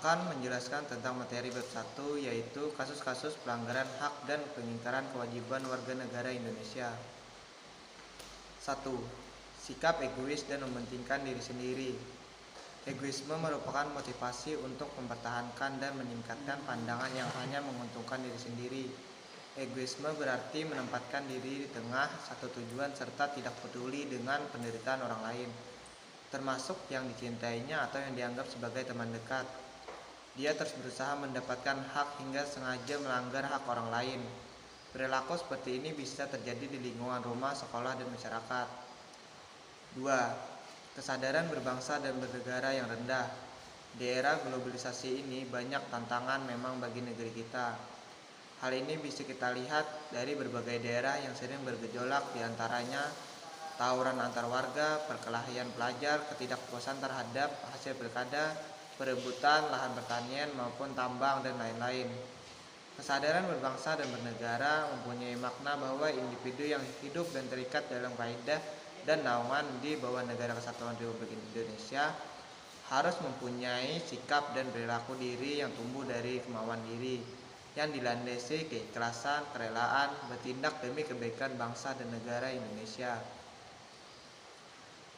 akan menjelaskan tentang materi bab 1, yaitu kasus-kasus pelanggaran hak dan pengingkaran kewajiban warga negara Indonesia. 1. Sikap egois dan mementingkan diri sendiri. Egoisme merupakan motivasi untuk mempertahankan dan meningkatkan pandangan yang hanya menguntungkan diri sendiri. Egoisme berarti menempatkan diri di tengah satu tujuan serta tidak peduli dengan penderitaan orang lain, termasuk yang dicintainya atau yang dianggap sebagai teman dekat. Dia terus berusaha mendapatkan hak hingga sengaja melanggar hak orang lain. Perilaku seperti ini bisa terjadi di lingkungan rumah, sekolah, dan masyarakat. 2. Kesadaran berbangsa dan bernegara yang rendah. Di era globalisasi ini banyak tantangan memang bagi negeri kita. Hal ini bisa kita lihat dari berbagai daerah yang sering bergejolak, diantaranya tawuran antar warga, perkelahian pelajar, ketidakpuasan terhadap hasil pilkada, perebutan lahan pertanian maupun tambang, dan lain-lain. Kesadaran berbangsa dan bernegara mempunyai makna bahwa individu yang hidup dan terikat dalam kaidah dan naungan di bawah Negara Kesatuan Republik Indonesia harus mempunyai sikap dan perilaku diri yang tumbuh dari kemauan diri, yang dilandasi keikhlasan, kerelaan, bertindak demi kebaikan bangsa dan negara Indonesia.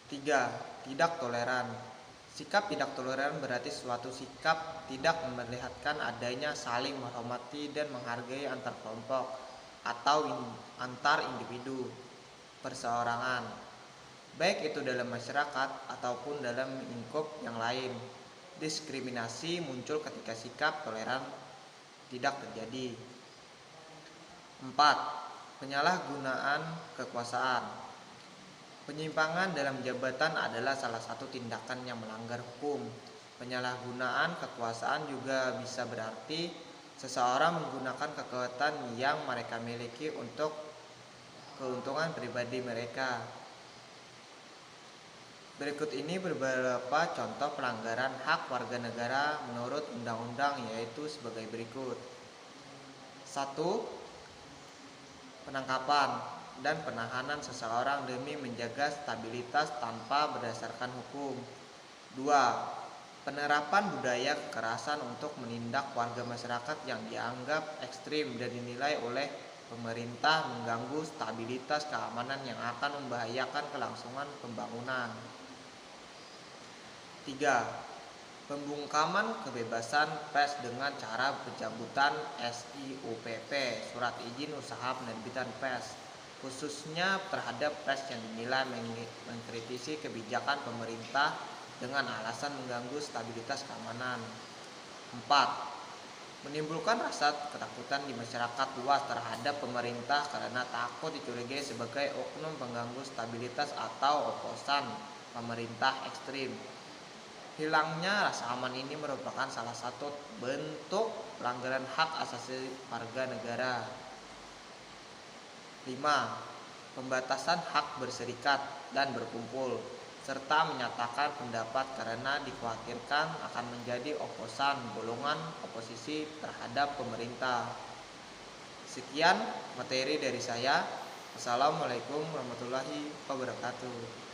3. Tidak toleran. Sikap tidak toleran berarti suatu sikap tidak memperlihatkan adanya saling menghormati dan menghargai antar kelompok atau antar individu perseorangan, baik itu dalam masyarakat ataupun dalam lingkup yang lain. Diskriminasi muncul ketika sikap toleran tidak terjadi. 4. Penyalahgunaan kekuasaan. Penyimpangan dalam jabatan adalah salah satu tindakan yang melanggar hukum. Penyalahgunaan kekuasaan juga bisa berarti seseorang menggunakan kekuatan yang mereka miliki untuk keuntungan pribadi mereka. Berikut ini beberapa contoh pelanggaran hak warga negara menurut undang-undang, yaitu sebagai berikut. 1. Penangkapan dan penahanan seseorang demi menjaga stabilitas tanpa berdasarkan hukum. 2. Penerapan budaya kekerasan untuk menindak warga masyarakat yang dianggap ekstrim dan dinilai oleh pemerintah mengganggu stabilitas keamanan yang akan membahayakan kelangsungan pembangunan. 3. Pembungkaman kebebasan pers dengan cara pencabutan SIUPP, Surat Izin Usaha Penerbitan Pers, khususnya terhadap pers yang dinilai mengkritisi kebijakan pemerintah dengan alasan mengganggu stabilitas keamanan. 4. Menimbulkan rasa ketakutan di masyarakat luas terhadap pemerintah karena takut dicurigai sebagai oknum pengganggu stabilitas atau oposan pemerintah ekstrim. Hilangnya rasa aman ini merupakan salah satu bentuk pelanggaran hak asasi warga negara. 5. Pembatasan hak berserikat dan berkumpul, serta menyatakan pendapat karena dikhawatirkan akan menjadi oposan golongan oposisi terhadap pemerintah. Sekian materi dari saya. Wassalamualaikum warahmatullahi wabarakatuh.